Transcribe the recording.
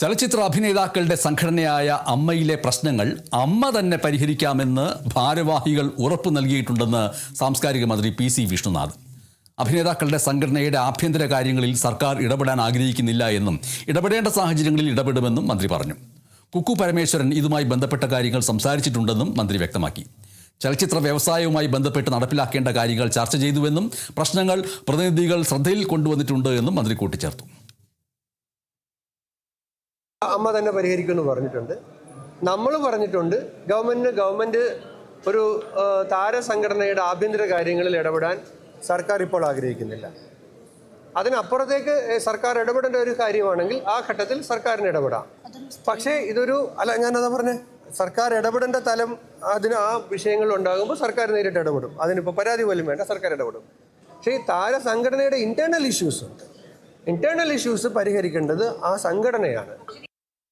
ചലച്ചിത്ര അഭിനേതാക്കളുടെ സംഘടനയായ അമ്മയിലെ പ്രശ്നങ്ങൾ അമ്മ തന്നെ പരിഹരിക്കാമെന്ന് ഭാരവാഹികൾ ഉറപ്പു നൽകിയിട്ടുണ്ടെന്ന് സാംസ്കാരിക മന്ത്രി പി.സി. വിഷ്ണുനാഥ്. അഭിനേതാക്കളുടെ സംഘടനയുടെ ആഭ്യന്തര കാര്യങ്ങളിൽ സർക്കാർ ഇടപെടാൻ ആഗ്രഹിക്കുന്നില്ല എന്നും ഇടപെടേണ്ട സാഹചര്യങ്ങളിൽ ഇടപെടുമെന്നും മന്ത്രി പറഞ്ഞു. കുക്കു പരമേശ്വരൻ ഇതുമായി ബന്ധപ്പെട്ട കാര്യങ്ങൾ സംസാരിച്ചിട്ടുണ്ടെന്നും മന്ത്രി വ്യക്തമാക്കി. ചലച്ചിത്ര വ്യവസായവുമായി ബന്ധപ്പെട്ട് നടപ്പിലാക്കേണ്ട കാര്യങ്ങൾ ചർച്ച ചെയ്തുവെന്നും പ്രശ്നങ്ങൾ പ്രതിനിധികൾ ശ്രദ്ധയിൽ കൊണ്ടുവന്നിട്ടുണ്ട് എന്നും മന്ത്രി കൂട്ടിച്ചേർത്തു. അമ്മ തന്നെ പരിഹരിക്കുമെന്ന് പറഞ്ഞിട്ടുണ്ട്. നമ്മൾ പറഞ്ഞിട്ടുണ്ട് ഗവൺമെൻറ് ഒരു താരസംഘടനയുടെ ആഭ്യന്തര കാര്യങ്ങളിൽ ഇടപെടാൻ സർക്കാർ ഇപ്പോൾ ആഗ്രഹിക്കുന്നില്ല. അതിനപ്പുറത്തേക്ക് സർക്കാർ ഇടപെടേണ്ട ഒരു കാര്യമാണെങ്കിൽ ആ ഘട്ടത്തിൽ സർക്കാരിന് ഇടപെടാം. പക്ഷേ ഞാനതാ പറഞ്ഞേ, സർക്കാർ ഇടപെടേണ്ട തലം ആ വിഷയങ്ങൾ ഉണ്ടാകുമ്പോൾ സർക്കാർ നേരിട്ട് ഇടപെടും. അതിനിപ്പോൾ പരാതി പോലും വേണ്ട, സർക്കാർ ഇടപെടും. പക്ഷേ ഈ താരസംഘടനയുടെ ഇന്റേണൽ ഇഷ്യൂസ് പരിഹരിക്കേണ്ടത് ആ സംഘടനയാണ്.